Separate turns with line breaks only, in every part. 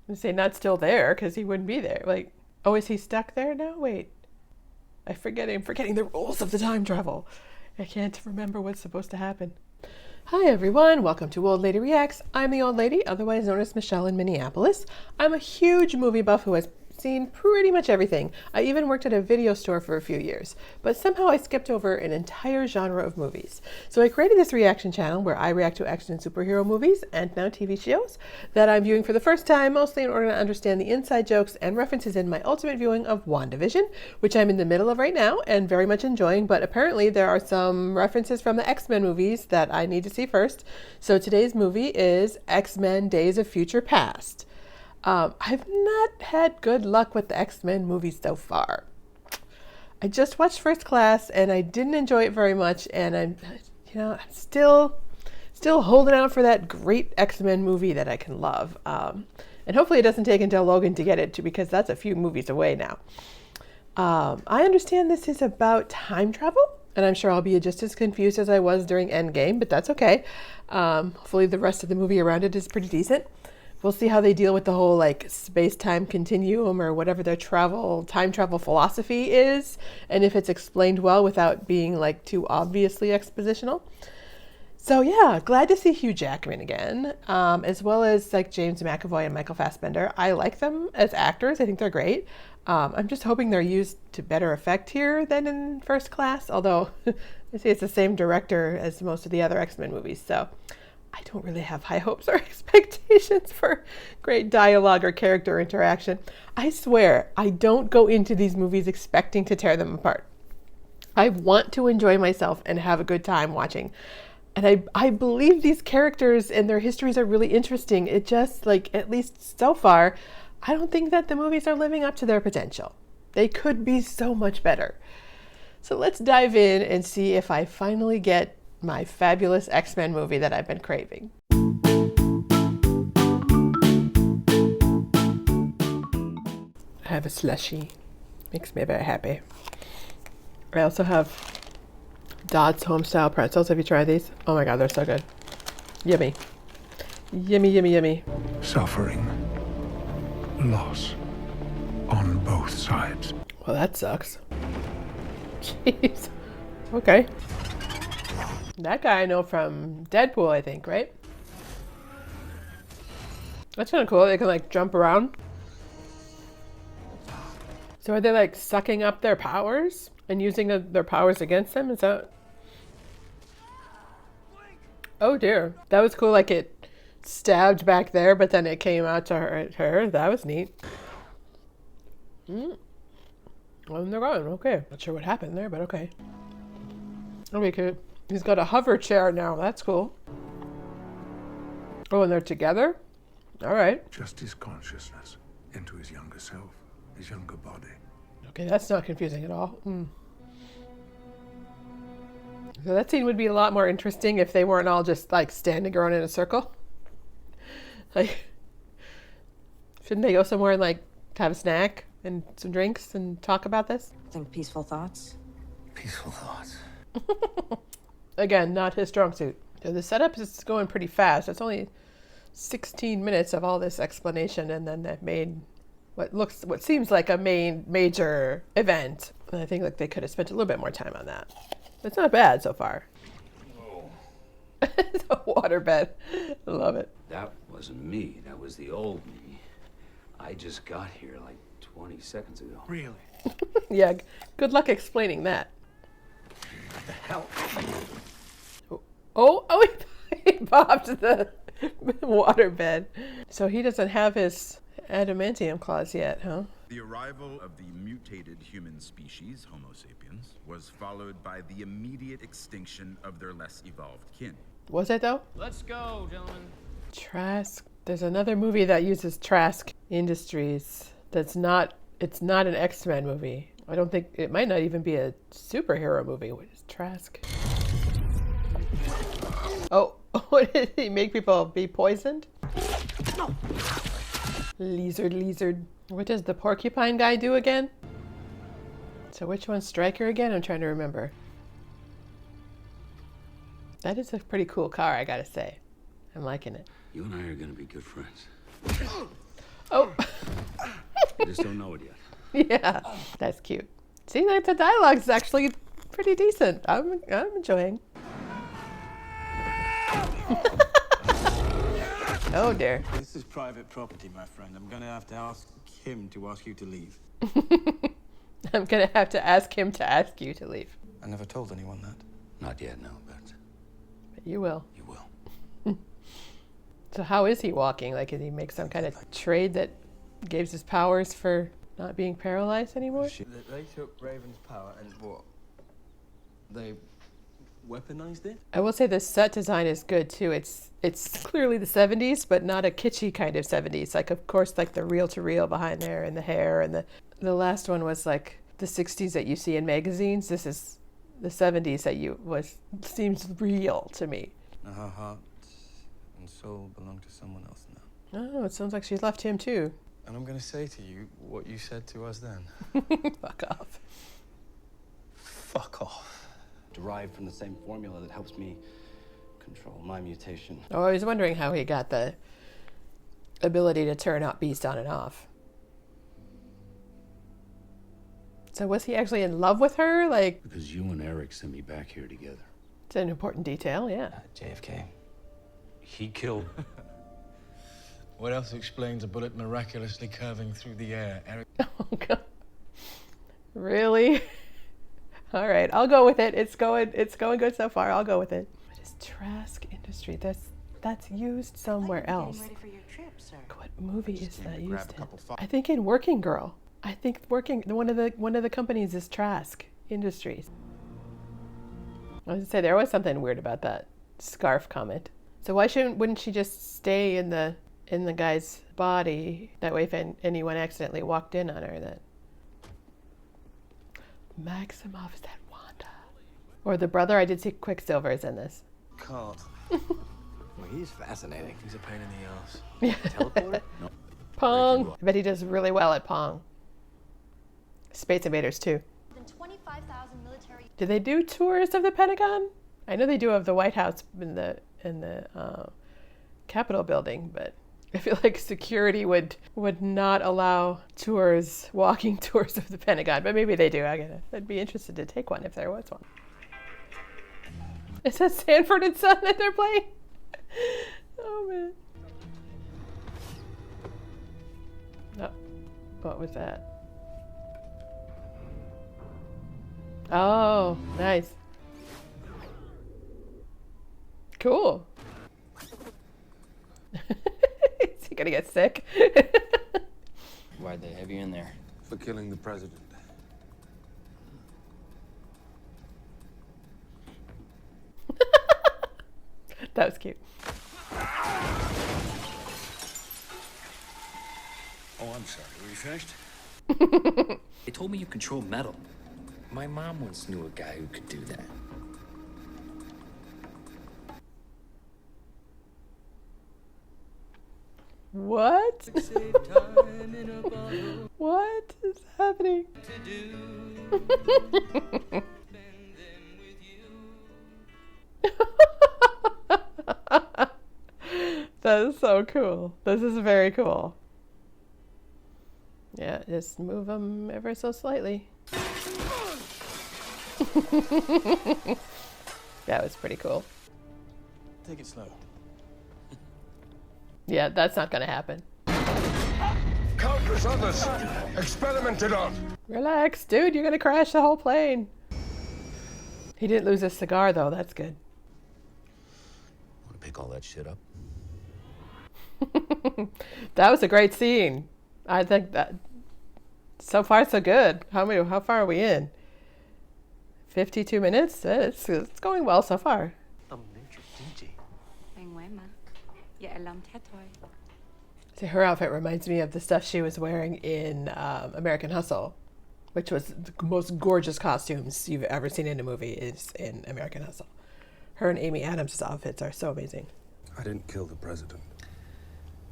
I say not still there because he wouldn't be there. Like, oh, is he stuck there now? Wait, I'm forgetting the rules of the time travel. I can't remember what's supposed to happen. Hi everyone, welcome to Old Lady Reacts. I'm the old lady, otherwise known as Michelle in Minneapolis. I'm a huge movie buff who has seen pretty much everything. I even worked at a video store for a few years, but somehow I skipped over an entire genre of movies. So I created this reaction channel where I react to action and superhero movies and now TV shows that I'm viewing for the first time, mostly in order to understand the inside jokes and references in my ultimate viewing of WandaVision, which I'm in the middle of right now and very much enjoying, but apparently there are some references from the X-Men movies that I need to see first. So today's movie is X-Men Days of Future Past. I've not had good luck with the X-Men movies so far. I just watched First Class and I didn't enjoy it very much, and I'm still holding out for that great X-Men movie that I can love. And hopefully it doesn't take until Logan to get it to, because that's a few movies away now. I understand this is about time travel, and I'm sure I'll be just as confused as I was during Endgame, but that's okay. Hopefully the rest of the movie around it is pretty decent. We'll see how they deal with the whole space-time continuum or whatever their time travel philosophy is, and if it's explained well without being too obviously expositional. So yeah, glad to see Hugh Jackman again, as well as James McAvoy and Michael Fassbender. I like them as actors. I think they're great. I'm just hoping they're used to better effect here than in First Class, although I see it's the same director as most of the other X-Men movies, so I don't really have high hopes or expectations for great dialogue or character interaction. I swear, I don't go into these movies expecting to tear them apart. I want to enjoy myself and have a good time watching. And I believe these characters and their histories are really interesting. It just, at least so far, I don't think that the movies are living up to their potential. They could be so much better. So let's dive in and see if I finally get my fabulous X-Men movie that I've been craving. I have a slushie. Makes me very happy. I also have Dodd's Homestyle pretzels. Have you tried these? Oh my god, they're so good. Yummy. Yummy, yummy, yummy.
Suffering. Loss. On both sides.
Well, that sucks. Jeez. Okay. That guy I know from Deadpool, I think, right? That's kind of cool. They can jump around. So are they sucking up their powers and using their powers against them? Is that... Oh dear. That was cool. It stabbed back there, but then it came out to her. That was neat. Well, they're gone. Okay. Not sure what happened there, but okay. Okay, good. He's got a hover chair now. That's cool. Oh, and they're together? All right.
Just his consciousness into his younger self, his younger body.
Okay, that's not confusing at all. So that scene would be a lot more interesting if they weren't all just standing around in a circle. Shouldn't they go somewhere and have a snack and some drinks and talk about this?
Think peaceful thoughts?
Peaceful thoughts.
Again, not his strong suit. So the setup is going pretty fast. It's only 16 minutes of all this explanation, and then they've made what seems like a major event. And I think they could have spent a little bit more time on that. It's not bad so far.
Oh.
It's a waterbed. I love it.
That wasn't me. That was the old me. I just got here 20 seconds ago.
Really?
Yeah, good luck explaining that.
What the hell?
Oh, he popped the waterbed. So he doesn't have his adamantium claws yet, huh?
The arrival of the mutated human species, Homo sapiens, was followed by the immediate extinction of their less evolved kin.
Was it though?
Let's go, gentlemen.
Trask. There's another movie that uses Trask Industries. It's not an X-Men movie. I don't think it might not even be a superhero movie. What is Trask? Oh, did he make people be poisoned? No. Lizard. What does the porcupine guy do again? So which one's Stryker again? I'm trying to remember. That is a pretty cool car, I gotta say. I'm liking it.
You and I are gonna be good friends.
Oh.
You just don't know it yet.
Yeah, that's cute. See, like the dialogue's actually pretty decent. I'm enjoying. Oh dear.
This is private property, my friend. I'm gonna have to ask him to ask you to leave.
I'm gonna have to ask him to ask you to leave.
I never told anyone that.
Not yet, no, but
But you will.
you will.
So how is he walking? Like, did he make some kind of trade that gives his powers for not being paralyzed anymore?
They took Raven's power and what? They weaponized it?
I will say the set design is good too. It's clearly the 70s, but not a kitschy kind of 70s. Like, of course, like the reel-to-reel behind there and the hair, and the last one was like the 60s that you see in magazines. This is the 70s that seems real to me.
Now her heart and soul belong to someone else now.
Oh, it sounds like she's left him too.
And I'm gonna say to you what you said to us then.
Fuck off.
Fuck off.
Derived from the same formula that helps me control my mutation.
Oh, I was wondering how he got the ability to turn out Beast on and off. So was he actually in love with her? Like,
Because you and Eric sent me back here together.
it's an important detail, yeah.
JFK.
He killed.
What else explains a bullet miraculously curving through the air, Eric?
Oh, God. Really? All right, I'll go with it. It's going good so far. I'll go with it. What is Trask Industry? That's used somewhere else.
Ready for your trip, sir.
What movie is that
grab
used
a
in?
couple
I think in Working Girl. I think one of the companies is Trask Industries. I was gonna say there was something weird about that scarf comment. So wouldn't she just stay in the guy's body? That way, if anyone accidentally walked in on her, that Maximoff, is that Wanda? Or the brother? I did see Quicksilver is in this.
Can't.
Well, he's fascinating.
He's a pain in the ass.
Yeah.
Teleporter?
No.
Pong. I bet he does really well at Pong. Space Invaders too.
Than 25,000 military.
Do they do tours of the Pentagon? I know they do of the White House in the Capitol building, but I feel like security would not allow walking tours of the Pentagon. But maybe they do. I'd be interested to take one if there was one. Is that Sanford and Son that they're playing? Oh man. Oh, what was that? Oh, nice. Cool. Is he gonna get sick?
Why'd they have you in there?
For killing the president.
That was cute.
Oh, I'm sorry. Were you finished?
They told me you control metal. My mom once knew a guy who could do that.
What? What is happening? That is so cool. This is very cool. Yeah, just move them ever so slightly. That was pretty cool.
Take it slow.
Yeah, that's not gonna happen.
Countless others experimented on.
Relax, dude, you're gonna crash the whole plane. He didn't lose his cigar though, that's good.
Want to pick all that shit up?
That was a great scene. I think that so far so good. How far are we in? 52 minutes? It's going well so far. See, her outfit reminds me of the stuff she was wearing in American Hustle, which was the most gorgeous costumes you've ever seen in a movie is in American Hustle. Her and Amy Adams' outfits are so amazing.
I didn't kill the president.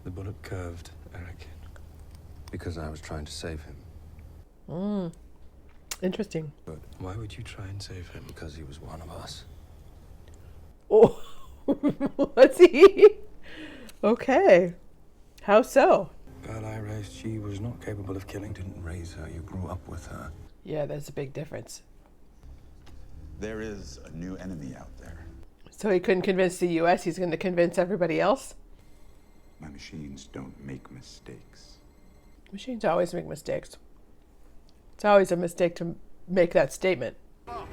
The bullet curved, Eric.
Because I was trying to save him.
Interesting.
But
Why would you try and save him?
because he was one of us.
Oh, was he? Okay. How so?
Well, I read realized she was not capable of killing.
You didn't raise her, you grew up with her.
Yeah, that's a big difference.
There is a new enemy out there.
So he couldn't convince the US, he's going to convince everybody else?
My machines don't make mistakes.
Machines always make mistakes. It's always a mistake to make that statement. I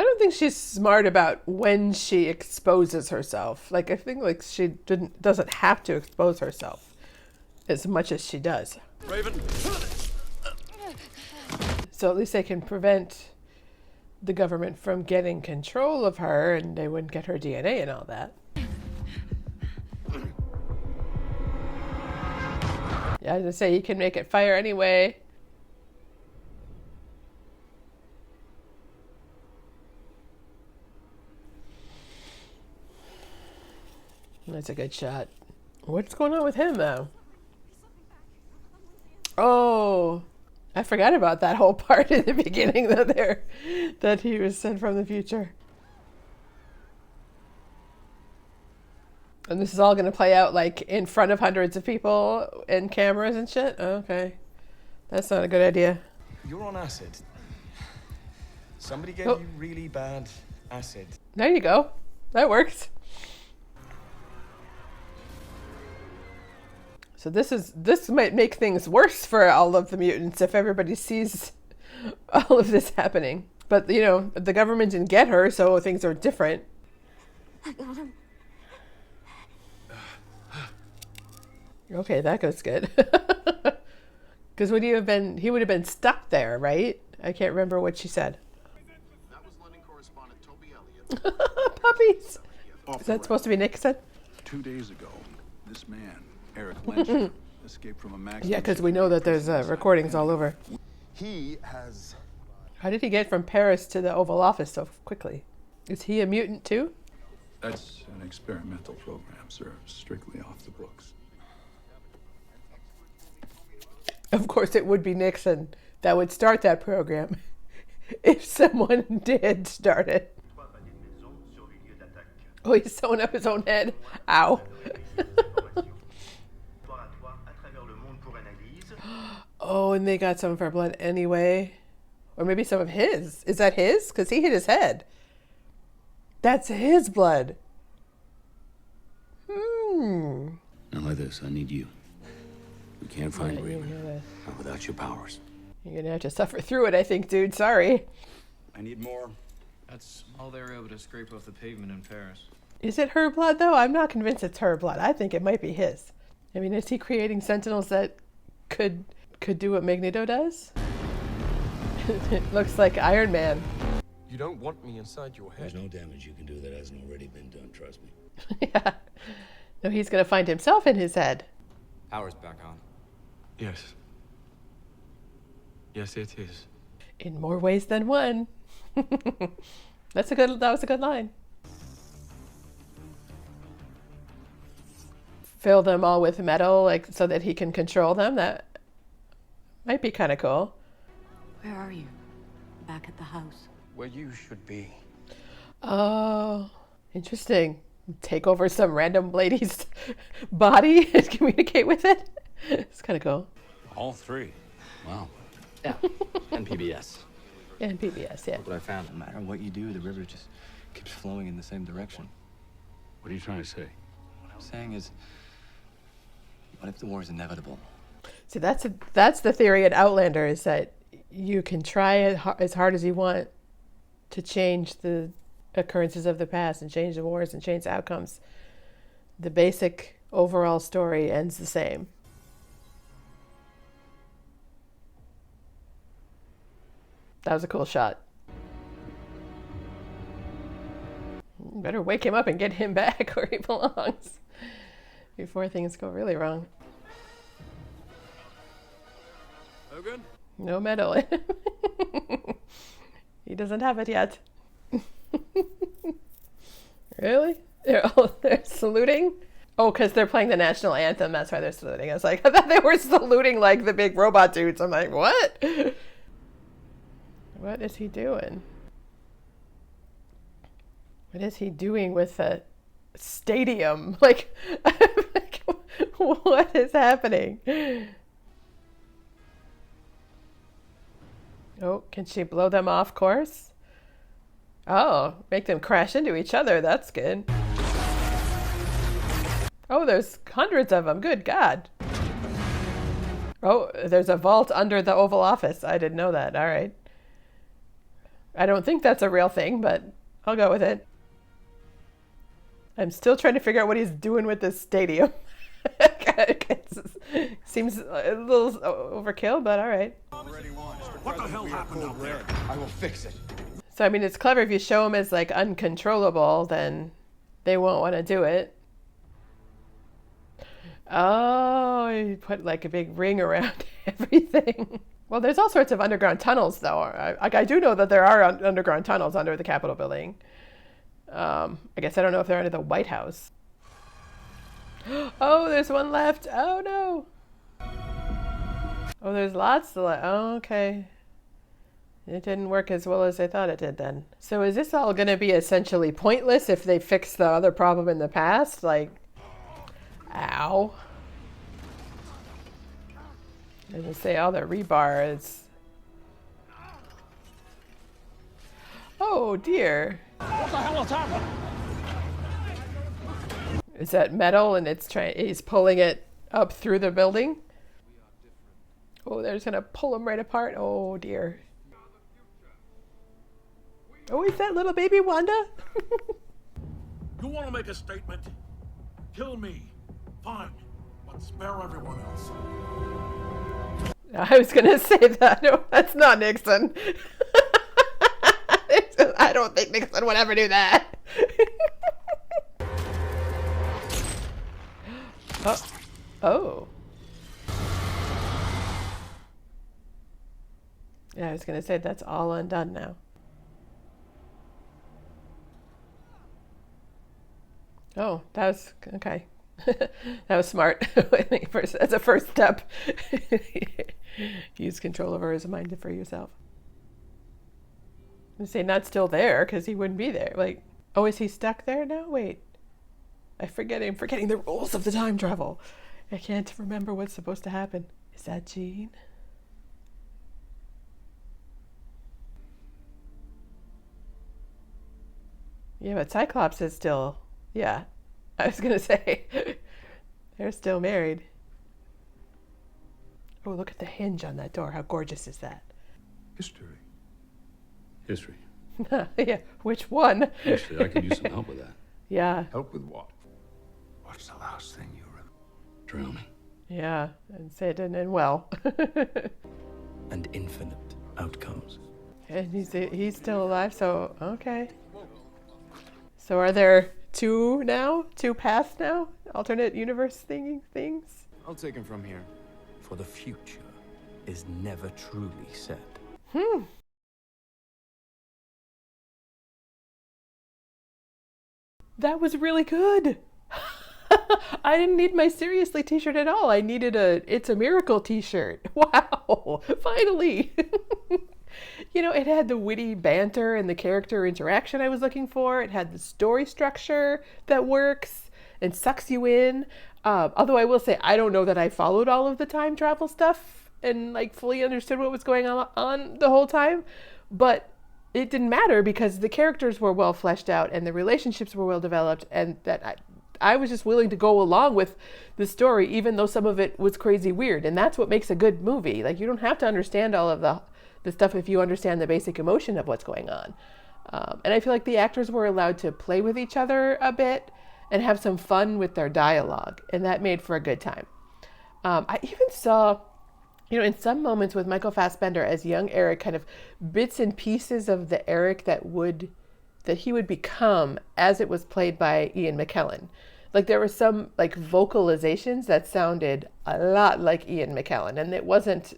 don't think she's smart about when she exposes herself. Like, I think like she doesn't have to expose herself as much as she does.
Raven.
So at least they can prevent the government from getting control of her, and they wouldn't get her DNA and all that. Yeah, I was gonna say, he can make it fire anyway. That's a good shot. What's going on with him, though? Oh, I forgot about that whole part in the beginning that he was sent from the future. And this is all going to play out like in front of hundreds of people and cameras and shit? Okay. That's not a good idea.
You're on acid. Somebody gave you really bad acid.
There you go. That works. So this might make things worse for all of the mutants if everybody sees all of this happening. But, you know, the government didn't get her, so things are different.
I got him.
Okay, that goes good. Because he would have been stuck there, right? I can't remember what she said.
That was London correspondent Toby Elliott.
Puppies! Is that supposed to be Nixon?
2 days ago, this man, Eric Lynch, escaped from a maximum...
Yeah, because we know that there's recordings all over.
He has...
How did he get from Paris to the Oval Office so quickly? Is he a mutant too?
That's an experimental program, sir, strictly off the books.
Of course, it would be Nixon that would start that program if someone did start it. Oh, he's sewing up his own head. Ow. Oh, and they got some of her blood anyway. Or maybe some of his. Is that his? Because he hit his head. That's his blood.
Now like this, I need you. We can't find Raven. Not without your powers.
You're going to have to suffer through it, I think, dude. Sorry.
I need more.
That's all they were able to scrape off the pavement in Paris.
Is it her blood, though? I'm not convinced it's her blood. I think it might be his. I mean, is he creating sentinels that could do what Magneto does? It looks like Iron Man.
You don't want me inside your head.
There's no damage you can do that hasn't already been done, trust me.
Yeah. No, he's going to find himself in his head.
Power's back on.
Yes. Yes, it is.
In more ways than one. That was a good line. Fill them all with metal, like, so that he can control them. That might be kind of cool.
Where are you? Back at the house.
Where you should be.
Oh, interesting. Take over some random lady's body and communicate with it. It's kind of cool.
All three. Wow.
Yeah, and PBS.
And PBS, yeah.
Look what I found. No matter what you do, the river just keeps flowing in the same direction.
What are you trying to say?
What I'm saying is, what if the war is inevitable?
See, that's the theory in Outlander, is that you can try as hard as you want to change the occurrences of the past and change the wars and change the outcomes. The basic overall story ends the same. That was a cool shot. Better wake him up and get him back where he belongs before things go really wrong.
Logan?
No medal in him. He doesn't have it yet. Really? They're saluting? Oh, because they're playing the national anthem. That's why they're saluting. I was like, I thought they were saluting like the big robot dudes. I'm like, what? What is he doing? What is he doing with stadium. Like, what is happening? Oh, can she blow them off course? Oh, make them crash into each other. That's good. Oh, there's hundreds of them. Good God. Oh, there's a vault under the Oval Office. I didn't know that. All right. I don't think that's a real thing, but I'll go with it. I'm still trying to figure out what he's doing with this stadium. Seems a little overkill, but all right.
What the hell happened out there?
I will fix it.
So, I mean, it's clever if you show them as like uncontrollable, then they won't want to do it. Oh, you put like a big ring around everything. Well, there's all sorts of underground tunnels, though. I do know that there are underground tunnels under the Capitol building. I guess I don't know if they're under the White House. Oh, there's one left. Oh, no. Oh, there's lots to oh, okay. It didn't work as well as I thought it did then. So is this all going to be essentially pointless if they fix the other problem in the past? Like, ow. I was going to say all the rebar is... Oh, dear.
What the hell is happening?
Is that metal and he's pulling it up through the building? Oh, they're just going to pull them right apart. Oh, dear. Oh, is that little baby Wanda?
You want to make a statement? Kill me. Fine. But spare everyone else.
I was going to say that. No, that's not Nixon. I don't think Nixon would ever do that. Oh. Yeah, I was going to say that's all undone now. Oh, that was okay. That was smart. As a first step, use control over his mind for yourself. I'm saying not still there because he wouldn't be there. Like, oh, is he stuck there now? Wait, I'm forgetting the rules of the time travel. I can't remember what's supposed to happen. Is that Jean? Yeah, but Cyclops is still... Yeah, I was going to say, they're still married. Oh, look at the hinge on that door. How gorgeous is that?
History.
History.
Yeah, which one?
Actually, I could use some help with that.
Yeah.
Help with what? What's the last thing you remember?
Drowning.
Yeah, and say it didn't end well.
And infinite outcomes.
And he's still alive, so okay. So are there two now? Two paths now? Alternate universe things?
I'll take him from here. For the future is never truly set.
That was really good. I didn't need my Seriously t-shirt at all. I needed a It's a Miracle t-shirt. Wow, finally. You know, it had the witty banter and the character interaction I was looking for. It had the story structure that works and sucks you in. Although I will say, I don't know that I followed all of the time travel stuff and like fully understood what was going on the whole time. But it didn't matter because the characters were well fleshed out and the relationships were well developed, and that I was just willing to go along with the story, even though some of it was crazy weird. And that's what makes a good movie. Like, you don't have to understand all of the stuff if you understand the basic emotion of what's going on. And I feel like the actors were allowed to play with each other a bit and have some fun with their dialogue, and that made for a good time. I even saw, you know, in some moments with Michael Fassbender as young Eric, kind of bits and pieces of the Eric that he would become as it was played by Ian McKellen. Like, there were some like vocalizations that sounded a lot like Ian McKellen, and it wasn't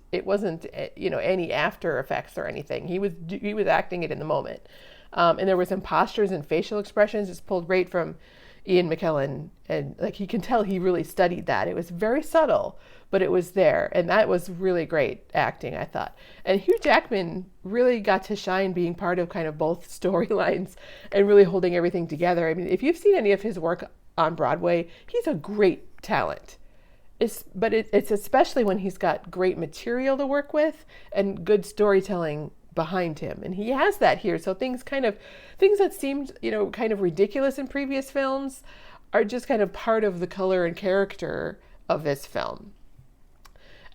you know, any after effects or anything. He was acting it in the moment, and there were some postures and facial expressions just pulled right from Ian McKellen, and like you can tell he really studied that. It was very subtle, but it was there, and that was really great acting, I thought. And Hugh Jackman really got to shine being part of kind of both storylines and really holding everything together. I mean, if you've seen any of his work on Broadway, he's a great talent. But it's especially when he's got great material to work with and good storytelling behind him, and he has that here. So things that seemed, kind of ridiculous in previous films are just kind of part of the color and character of this film.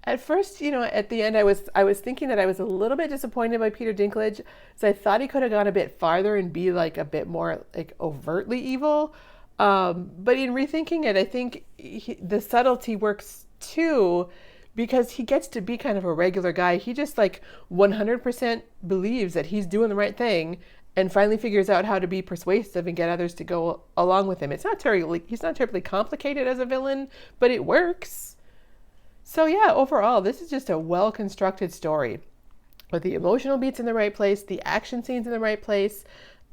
At first, at the end, I was thinking that I was a little bit disappointed by Peter Dinklage, so I thought he could have gone a bit farther and be like a bit more like overtly evil. But in rethinking it, I think the subtlety works too, because he gets to be kind of a regular guy. He just like 100% believes that he's doing the right thing and finally figures out how to be persuasive and get others to go along with him. He's not terribly complicated as a villain, but it works. So yeah, overall, this is just a well-constructed story with the emotional beats in the right place, the action scenes in the right place.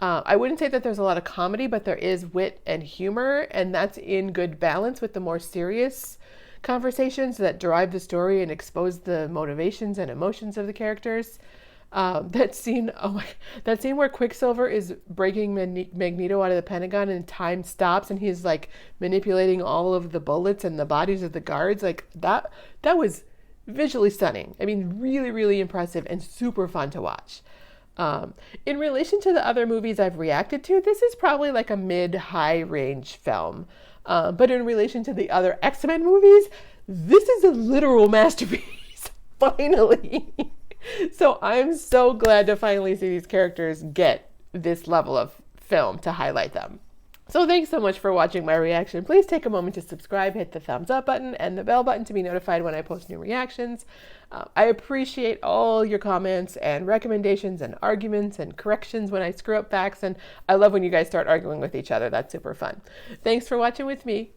I wouldn't say that there's a lot of comedy, but there is wit and humor, and that's in good balance with the more serious conversations that drive the story and expose the motivations and emotions of the characters. That scene where Quicksilver is breaking Magneto out of the Pentagon and time stops and he's like manipulating all of the bullets and the bodies of the guards, like that was visually stunning. I mean, really, really impressive and super fun to watch. In relation to the other movies I've reacted to, this is probably like a mid-high range film. But in relation to the other X-Men movies, this is a literal masterpiece, finally. So I'm so glad to finally see these characters get this level of film to highlight them. So thanks so much for watching my reaction. Please take a moment to subscribe, hit the thumbs up button and the bell button to be notified when I post new reactions. I appreciate all your comments and recommendations and arguments and corrections when I screw up facts, and I love when you guys start arguing with each other. That's super fun. Thanks for watching with me.